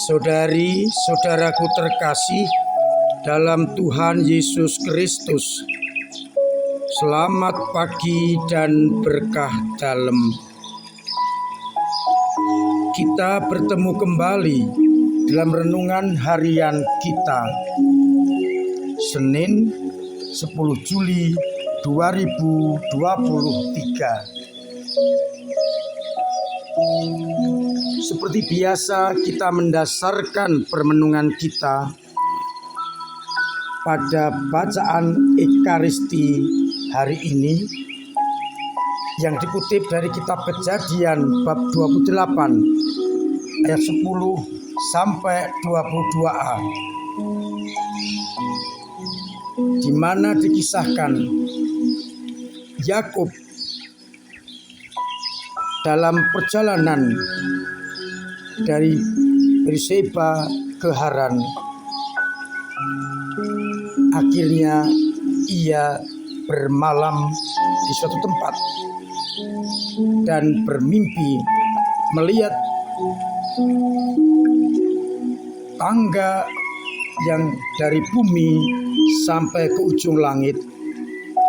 Saudari-saudaraku terkasih dalam Tuhan Yesus Kristus, selamat pagi dan berkah dalam. Kita bertemu kembali dalam renungan harian kita, Senin 10 Juli 2023. Seperti biasa, kita mendasarkan permenungan kita pada bacaan Ekaristi hari ini yang dikutip dari kitab Kejadian bab 28 ayat 10 sampai 22a, di mana dikisahkan Yakub dalam perjalanan dari Berseba ke Haran. Akhirnya ia bermalam di suatu tempat dan bermimpi melihat tangga yang dari bumi sampai ke ujung langit,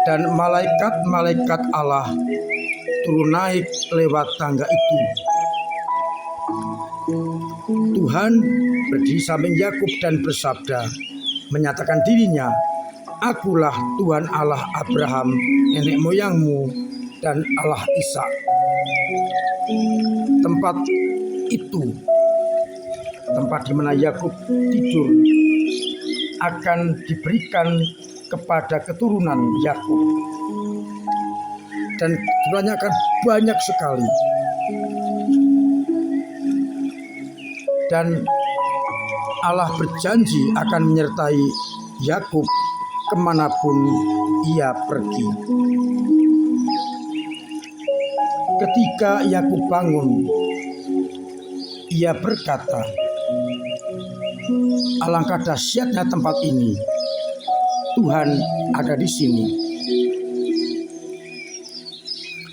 dan malaikat-malaikat Allah turun naik lewat tangga itu. Tuhan berdiri samping Yakub dan bersabda, menyatakan dirinya, "Akulah Tuhan Allah Abraham, nenek moyangmu, dan Allah Ishak." Tempat itu, tempat di mana Yakub tidur, akan diberikan kepada keturunan Yakub, dan keturunannya akan banyak sekali. Dan Allah berjanji akan menyertai Yakub kemanapun ia pergi. Ketika Yakub bangun, ia berkata, "Alangkah dahsyatnya tempat ini. Tuhan ada di sini."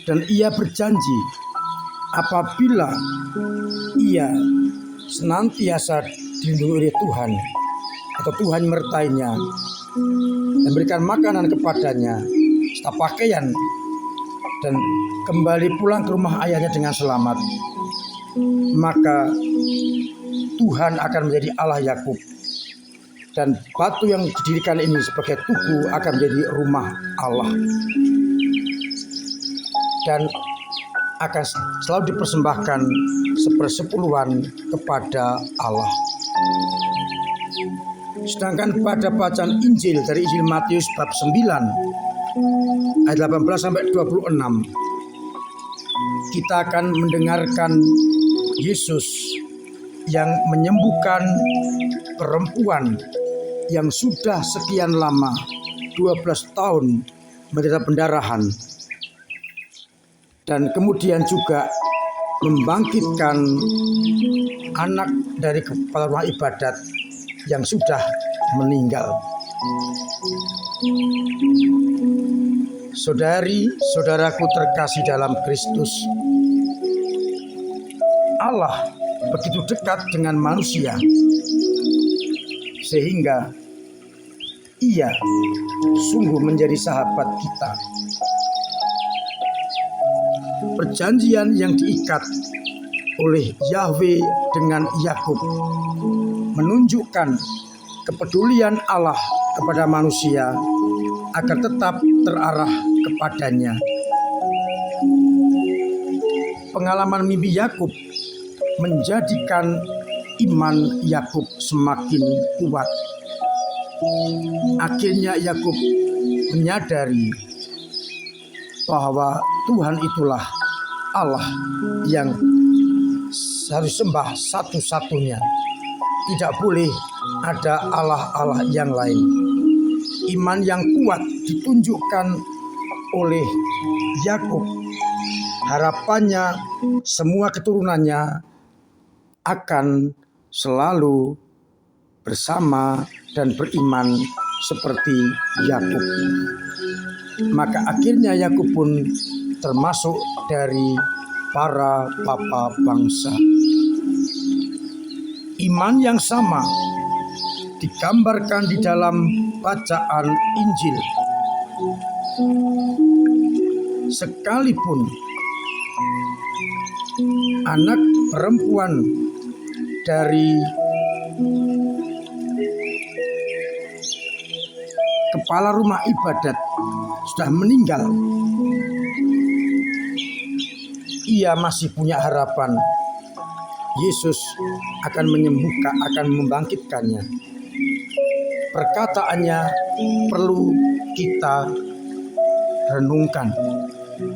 Dan ia berjanji apabila ia senantiasa dilindungi oleh Tuhan, atau Tuhan menyertainya dan berikan makanan kepadanya serta pakaian, dan kembali pulang ke rumah ayahnya dengan selamat, maka Tuhan akan menjadi Allah Yakub, dan batu yang didirikan ini sebagai tugu akan menjadi rumah Allah, dan akan selalu dipersembahkan sepersepuluhan kepada Allah. Sedangkan pada bacaan Injil dari Injil Matius bab 9 ayat 18 sampai 26, kita akan mendengarkan Yesus yang menyembuhkan perempuan yang sudah sekian lama 12 tahun menderita pendarahan, dan kemudian juga membangkitkan anak dari kepala rumah ibadat yang sudah meninggal. Saudari-saudaraku terkasih dalam Kristus, Allah begitu dekat dengan manusia sehingga Ia sungguh menjadi sahabat kita. Perjanjian yang diikat oleh Yahweh dengan Yakub menunjukkan kepedulian Allah kepada manusia agar tetap terarah kepadanya. Pengalaman mimpi Yakub menjadikan iman Yakub semakin kuat. Akhirnya Yakub menyadari bahwa Tuhan itulah Allah yang harus sembah satu-satunya. Tidak boleh ada Allah-Allah yang lain. Iman yang kuat ditunjukkan oleh Yakub. Harapannya semua keturunannya akan selalu bersama dan beriman seperti Yakub. Maka akhirnya Yakub pun termasuk dari para papa bangsa. Iman yang sama digambarkan di dalam bacaan Injil. Sekalipun anak perempuan dari kepala rumah ibadat sudah meninggal, ia masih punya harapan Yesus akan menyembuhkan, akan membangkitkannya. Perkataannya perlu kita renungkan.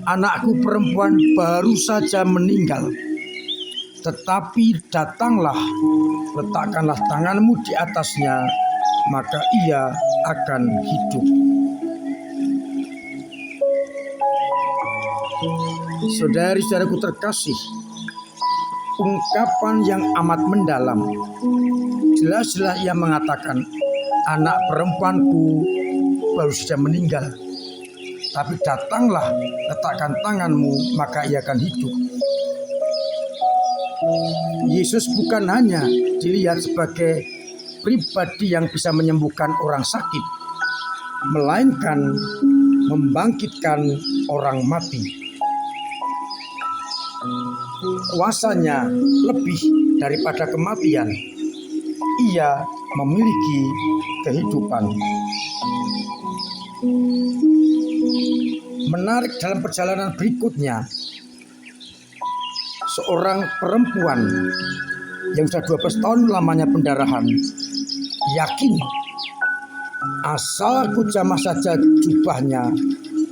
Anakku perempuan baru saja meninggal, tetapi datanglah, letakkanlah tanganmu di atasnya, maka ia akan hidup. Saudari-saudaraku terkasih, ungkapan yang amat mendalam. Jelas-jelas ia mengatakan, anak perempuanku baru saja meninggal, tapi datanglah, letakkan tanganmu, maka ia akan hidup. Yesus bukan hanya dilihat sebagai pribadi yang bisa menyembuhkan orang sakit, melainkan membangkitkan orang mati. Kuasanya lebih daripada kematian. Ia memiliki kehidupan. Menarik dalam perjalanan berikutnya, seorang perempuan yang sudah 12 tahun lamanya pendarahan yakin, asal aku jamah saja jubahnya,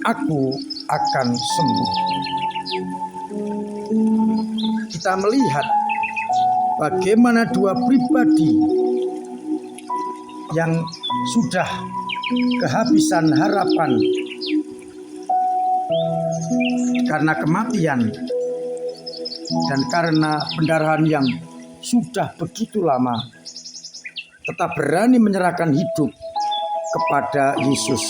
aku akan sembuh. Kita melihat bagaimana dua pribadi yang sudah kehabisan harapan karena kematian dan karena pendarahan yang sudah begitu lama, tetap berani menyerahkan hidup kepada Yesus.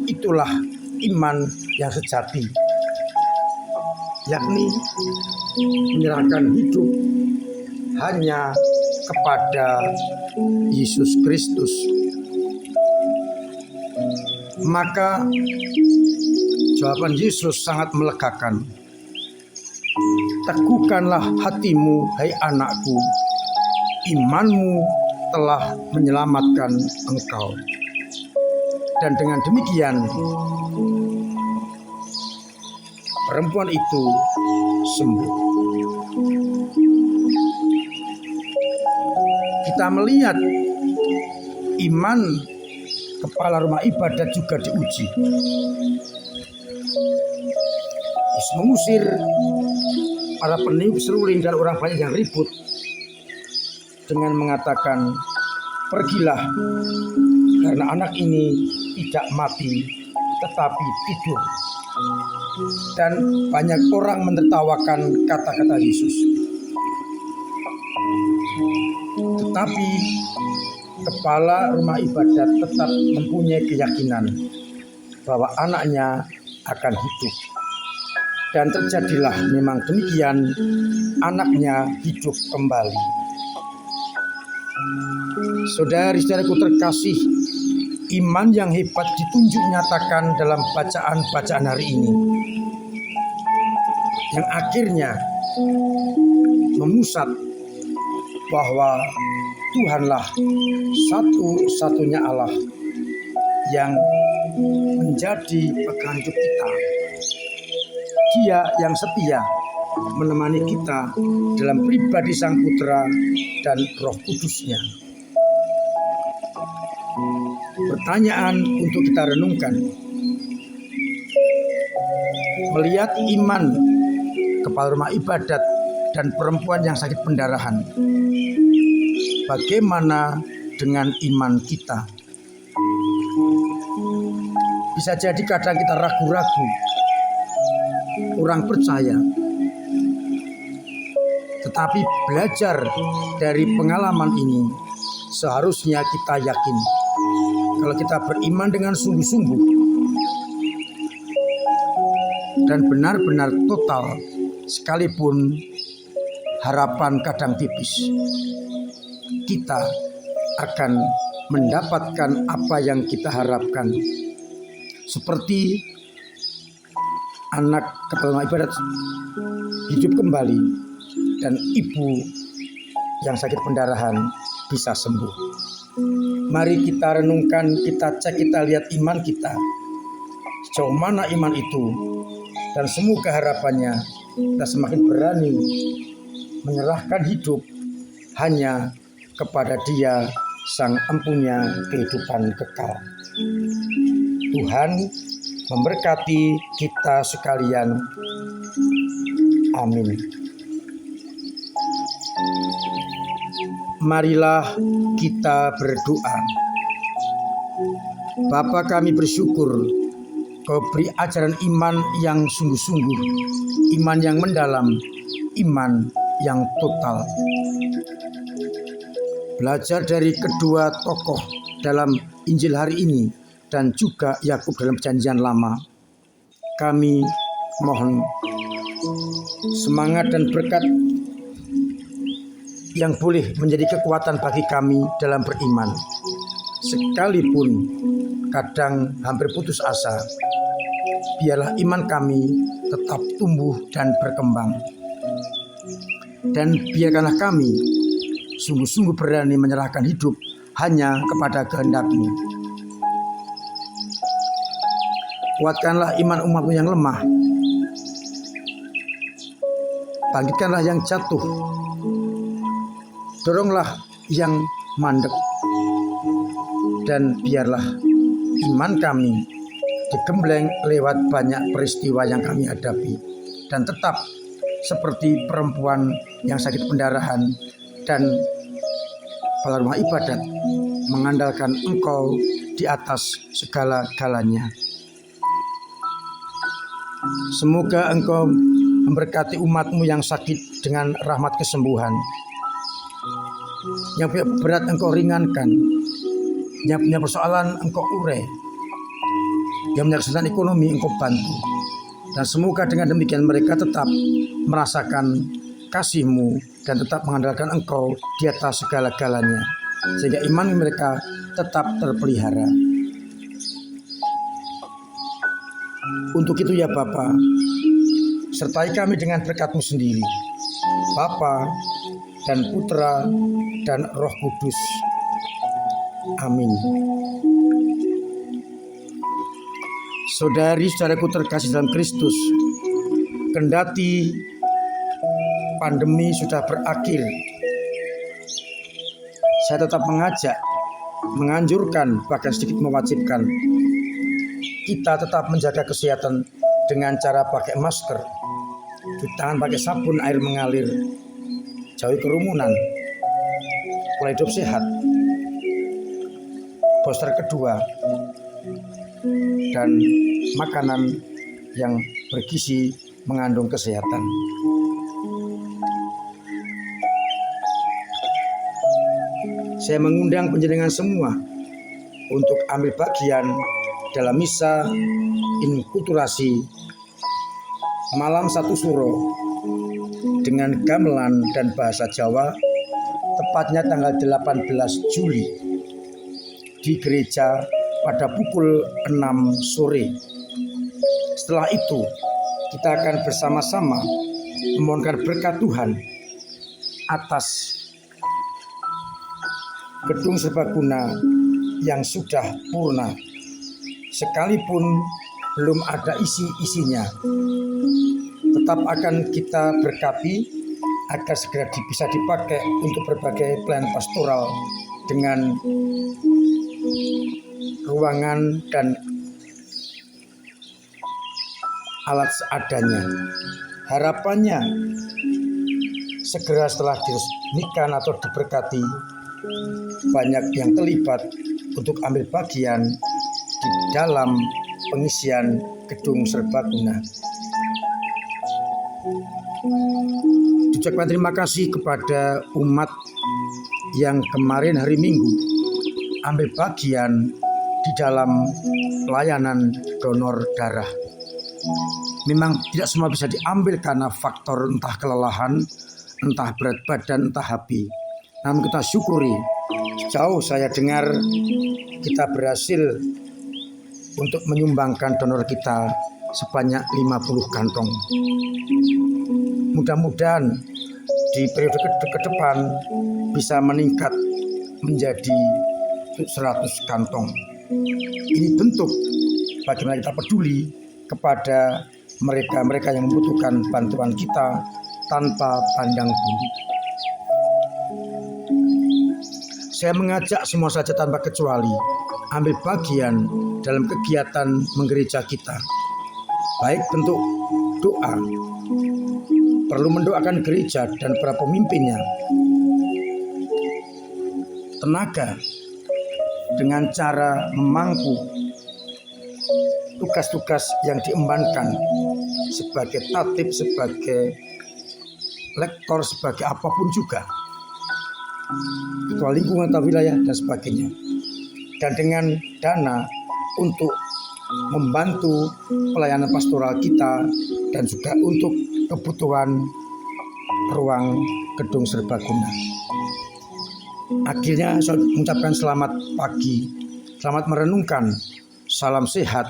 Itulah iman yang sejati, yakni menyerahkan hidup hanya kepada Yesus Kristus. Maka jawaban Yesus sangat melegakan. Teguhkanlah hatimu, hai anakku, imanmu telah menyelamatkan engkau. Dan dengan demikian perempuan itu sembuh. Kita melihat iman kepala rumah ibadat juga diuji. Yesus mengusir para peniup seruling dan orang banyak yang ribut dengan mengatakan, pergilah, karena anak ini tidak mati tetapi tidur. Dan banyak orang menertawakan kata-kata Yesus. Tetapi kepala rumah ibadat tetap mempunyai keyakinan bahwa anaknya akan hidup. Dan terjadilah memang demikian, anaknya hidup kembali. Saudari-saudaraku terkasih, iman yang hebat ditunjuk nyatakan dalam bacaan-bacaan hari ini, yang akhirnya memusat bahwa Tuhanlah satu-satunya Allah yang menjadi pegangan hidup kita. Dia yang setia menemani kita dalam pribadi Sang Putra dan Roh Kudus-Nya. Pertanyaan untuk kita renungkan. Melihat iman kepala rumah ibadat dan perempuan yang sakit pendarahan, bagaimana dengan iman kita? Bisa jadi kadang kita ragu-ragu, kurang percaya. Tetapi belajar dari pengalaman ini, seharusnya kita yakin kalau kita beriman dengan sungguh-sungguh dan benar-benar total, sekalipun harapan kadang tipis, kita akan mendapatkan apa yang kita harapkan. Seperti anak kepala ibadat hidup kembali dan ibu yang sakit pendarahan bisa sembuh. Mari kita renungkan, kita cek, kita lihat iman kita. Sejauh mana iman itu, dan semoga harapannya kita semakin berani menyerahkan hidup hanya kepada Dia Sang Empunya kehidupan kekal. Tuhan memberkati kita sekalian. Amin. Marilah kita berdoa. Bapa, kami bersyukur Kau beri ajaran iman yang sungguh-sungguh, iman yang mendalam, iman yang total. Belajar dari kedua tokoh dalam Injil hari ini dan juga Yakub dalam Perjanjian Lama, kami mohon semangat dan berkat yang boleh menjadi kekuatan bagi kami dalam beriman. Sekalipun kadang hampir putus asa, biarlah iman kami tetap tumbuh dan berkembang. Dan biarkanlah kami sungguh-sungguh berani menyerahkan hidup hanya kepada kehendak-Mu. Kuatkanlah iman umat-Mu yang lemah. Bangkitkanlah yang jatuh. Doronglah yang mandek. Dan biarlah iman kami digembleng lewat banyak peristiwa yang kami hadapi, dan tetap seperti perempuan yang sakit pendarahan dan pada rumah ibadat mengandalkan Engkau di atas segala-galanya. Semoga Engkau memberkati umat-Mu yang sakit dengan rahmat kesembuhan, yang punya berat Engkau ringankan, yang punya persoalan Engkau urai, yang punya kesulitan ekonomi Engkau bantu. Dan semoga dengan demikian mereka tetap merasakan kasih-Mu dan tetap mengandalkan Engkau di atas segala-galanya, sehingga iman mereka tetap terpelihara. Untuk itu ya Bapa, sertai kami dengan berkat-Mu sendiri, Bapa dan Putra dan Roh Kudus. Amin. Saudari-saudaraku terkasih dalam Kristus, kendati pandemi sudah berakhir, saya tetap mengajak, menganjurkan, bahkan sedikit mewajibkan kita tetap menjaga kesehatan dengan cara pakai masker, cuci tangan pakai sabun air mengalir, jauhi kerumunan, pola hidup sehat, booster kedua, dan makanan yang bergizi mengandung kesehatan. Saya mengundang panjenengan semua untuk ambil bagian dalam misa inkulturasi malam 1 Suro dengan gamelan dan bahasa Jawa, tepatnya tanggal 18 Juli di gereja pada pukul 6 sore. Setelah itu kita akan bersama-sama memohonkan berkat Tuhan atas gedung serbaguna yang sudah purna, sekalipun belum ada isi-isinya. Tetap akan kita berkati agar segera bisa dipakai untuk berbagai pelayanan pastoral dengan ruangan dan alat seadanya. Harapannya segera setelah diresmikan atau diberkati, banyak yang terlibat untuk ambil bagian di dalam pengisian gedung serbaguna. Ucapkan terima kasih kepada umat yang kemarin hari Minggu ambil bagian di dalam pelayanan donor darah. Memang tidak semua bisa diambil karena faktor entah kelelahan, entah berat badan, entah HB. Namun kita syukuri, sejauh saya dengar kita berhasil untuk menyumbangkan donor kita sebanyak 50 kantong. Mudah-mudahan di periode ke depan bisa meningkat menjadi 100 kantong. Ini bentuk bagaimana kita peduli kepada mereka-mereka yang membutuhkan bantuan kita tanpa pandang bulu. Saya mengajak semua saja tanpa kecuali ambil bagian dalam kegiatan menggereja kita. Baik bentuk doa, perlu mendoakan gereja dan para pemimpinnya. Tenaga dengan cara memangku tugas-tugas yang diembankan sebagai tatib, sebagai lektor, sebagai apapun juga, ketua lingkungan atau wilayah dan sebagainya, dan dengan dana untuk membantu pelayanan pastoral kita dan juga untuk kebutuhan ruang gedung serbaguna. Akhirnya saya mengucapkan selamat pagi, selamat merenungkan, salam sehat,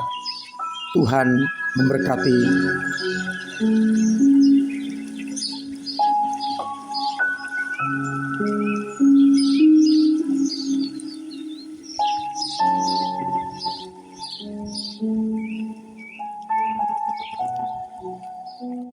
Tuhan memberkati.